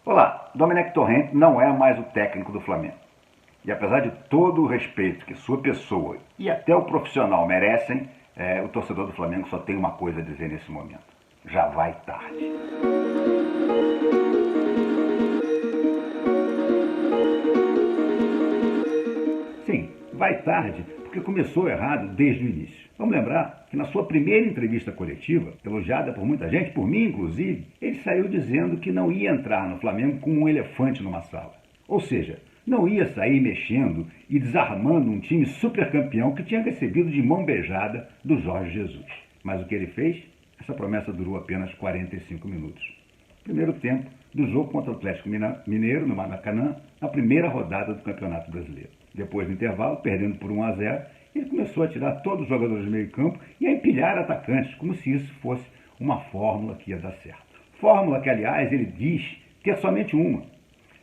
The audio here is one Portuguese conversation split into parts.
Olá, Domenech Torrent não é mais o técnico do Flamengo. E apesar de todo o respeito que sua pessoa e até o profissional merecem, o torcedor do Flamengo só tem uma coisa a dizer nesse momento: já vai tarde. Sim, vai tarde, porque começou errado desde o início. Vamos lembrar que na sua primeira entrevista coletiva, elogiada por muita gente, por mim inclusive, ele saiu dizendo que não ia entrar no Flamengo como um elefante numa sala. Ou seja, não ia sair mexendo e desarmando um time super campeão que tinha recebido de mão beijada do Jorge Jesus. Mas o que ele fez? Essa promessa durou apenas 45 minutos. Primeiro tempo do jogo contra o Atlético Mineiro, no Maracanã, na primeira rodada do Campeonato Brasileiro. Depois do intervalo, perdendo por 1-0, ele começou a tirar todos os jogadores do meio campo e a empilhar atacantes, como se isso fosse uma fórmula que ia dar certo. Fórmula que, aliás, ele diz ter somente uma.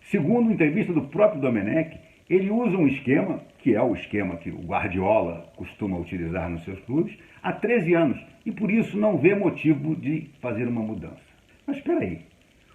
Segundo a entrevista do próprio Domenech, ele usa um esquema, que é o esquema que o Guardiola costuma utilizar nos seus clubes, há 13 anos, e por isso não vê motivo de fazer uma mudança. Mas espera aí,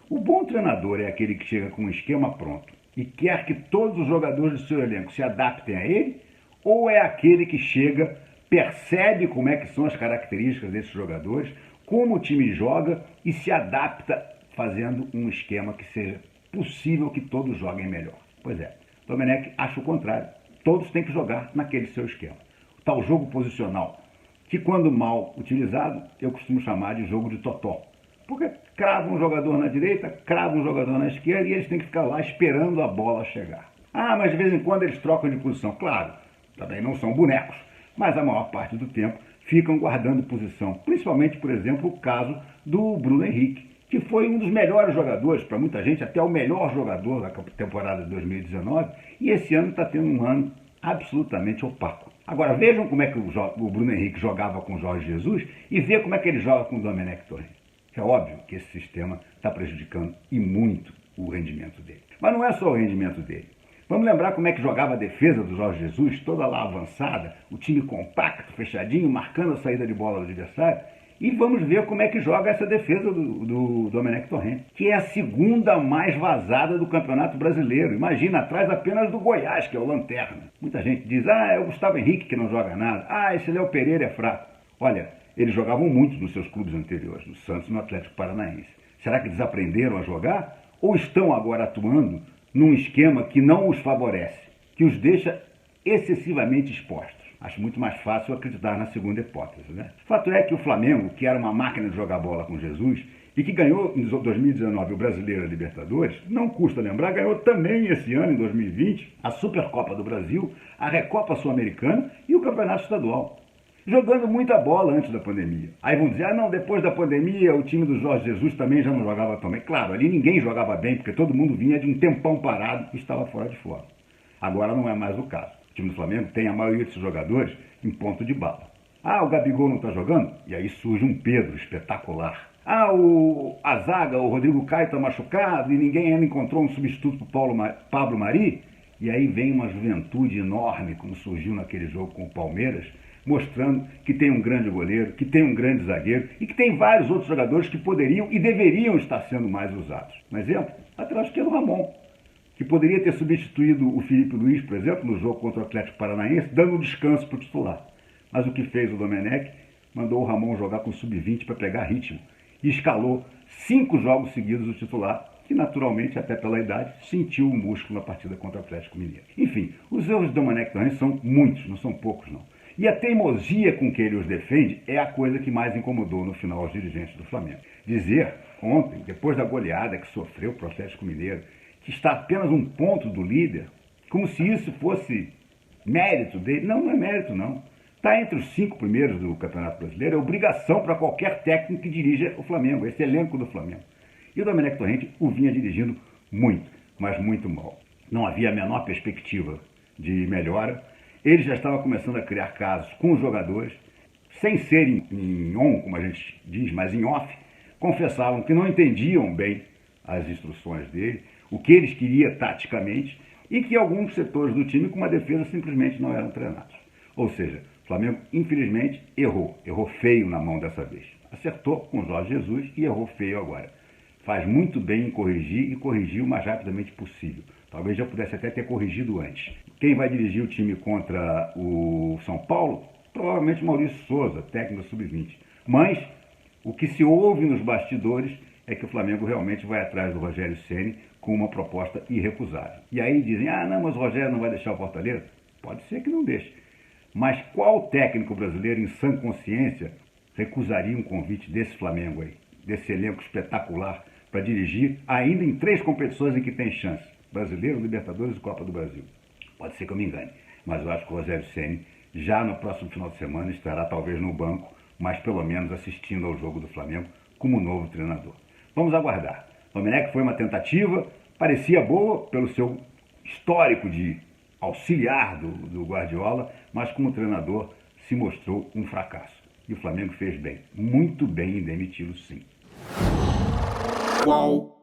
o bom treinador é aquele que chega com um esquema pronto e quer que todos os jogadores do seu elenco se adaptem a ele, ou é aquele que chega, percebe como é que são as características desses jogadores, como o time joga e se adapta fazendo um esquema que seja possível que todos joguem melhor? Pois é, Domenech acha o contrário. Todos têm que jogar naquele seu esquema. O tal jogo posicional, que quando mal utilizado, eu costumo chamar de jogo de totó. Porque crava um jogador na direita, crava um jogador na esquerda e eles têm que ficar lá esperando a bola chegar. Ah, mas de vez em quando eles trocam de posição. Claro, também não são bonecos, mas a maior parte do tempo ficam guardando posição. Principalmente, por exemplo, o caso do Bruno Henrique, que foi um dos melhores jogadores, para muita gente, até o melhor jogador da temporada de 2019, e esse ano está tendo um ano absolutamente opaco. Agora vejam como é que o Bruno Henrique jogava com o Jorge Jesus e vejam como é que ele joga com o Domenech Torrent. É óbvio que esse sistema está prejudicando e muito o rendimento dele. Mas não é só o rendimento dele. Vamos lembrar como é que jogava a defesa do Jorge Jesus, toda lá avançada, o time compacto, fechadinho, marcando a saída de bola do adversário. E vamos ver como é que joga essa defesa do Domenech Torrent, que é a segunda mais vazada do Campeonato Brasileiro. Imagina, atrás apenas do Goiás, que é o lanterna. Muita gente diz, é o Gustavo Henrique que não joga nada. Esse Léo Pereira é fraco. Olha, eles jogavam muito nos seus clubes anteriores, no Santos e no Atlético Paranaense. Será que desaprenderam a jogar? Ou estão agora atuando num esquema que não os favorece, que os deixa excessivamente expostos? Acho muito mais fácil acreditar na segunda hipótese, né? Fato é que o Flamengo, que era uma máquina de jogar bola com Jesus e que ganhou em 2019 o Brasileiro e a Libertadores, não custa lembrar, ganhou também esse ano, em 2020, a Supercopa do Brasil, a Recopa Sul-Americana e o Campeonato Estadual. Jogando muita bola antes da pandemia. Aí vão dizer, não, depois da pandemia o time do Jorge Jesus também já não jogava tão bem. Claro, ali ninguém jogava bem, porque todo mundo vinha de um tempão parado e estava fora de forma. Agora não é mais o caso. O time do Flamengo tem a maioria desses jogadores em ponto de bala. O Gabigol não está jogando? E aí surge um Pedro espetacular. A zaga, o Rodrigo Caio está machucado e ninguém ainda encontrou um substituto para o Pablo Mari? E aí vem uma juventude enorme, como surgiu naquele jogo com o Palmeiras, mostrando que tem um grande goleiro, que tem um grande zagueiro e que tem vários outros jogadores que poderiam e deveriam estar sendo mais usados. Um exemplo, lateral esquerdo Ramon, que poderia ter substituído o Felipe Luiz, por exemplo, no jogo contra o Atlético Paranaense, dando um descanso para o titular. Mas o que fez o Domenech? Mandou o Ramon jogar com o sub-20 para pegar ritmo e escalou 5 jogos seguidos o titular, que naturalmente, até pela idade, sentiu o músculo na partida contra o Atlético Mineiro. Enfim, os erros do Domenech Torrent são muitos, não são poucos não. E a teimosia com que ele os defende é a coisa que mais incomodou no final os dirigentes do Flamengo. Dizer ontem, depois da goleada que sofreu o Atlético Mineiro, que está apenas um ponto do líder, como se isso fosse mérito dele. Não, não é mérito não. Está entre os 5 primeiros do Campeonato Brasileiro, é obrigação para qualquer técnico que dirija o Flamengo, esse elenco do Flamengo. E o Domenech Torrent o vinha dirigindo muito, mas muito mal. Não havia a menor perspectiva de melhora. Ele já estava começando a criar casos com os jogadores, sem ser em on, como a gente diz, mas em off, confessavam que não entendiam bem as instruções dele, o que eles queriam taticamente, e que alguns setores do time com uma defesa simplesmente não eram treinados. Ou seja, o Flamengo, infelizmente, errou feio na mão dessa vez. Acertou com o Jorge Jesus e errou feio agora. faz muito bem em corrigir e corrigir o mais rapidamente possível. Talvez já pudesse até ter corrigido antes. Quem vai dirigir o time contra o São Paulo? Provavelmente Maurício Souza, técnico da Sub-20. Mas o que se ouve nos bastidores é que o Flamengo realmente vai atrás do Rogério Ceni com uma proposta irrecusável. E aí dizem, não, mas o Rogério não vai deixar o Fortaleza? Pode ser que não deixe. Mas qual técnico brasileiro em sã consciência recusaria um convite desse Flamengo aí, desse elenco espetacular, para dirigir ainda em 3 competições em que tem chance? Brasileiro, Libertadores e Copa do Brasil. Pode ser que eu me engane, mas eu acho que o Rogério Ceni já no próximo final de semana estará talvez no banco, mas pelo menos assistindo ao jogo do Flamengo como novo treinador. Vamos aguardar. O Domenech foi uma tentativa, parecia boa pelo seu histórico de auxiliar do Guardiola, mas como treinador se mostrou um fracasso. E o Flamengo fez bem, muito bem em demiti-lo sim. Qual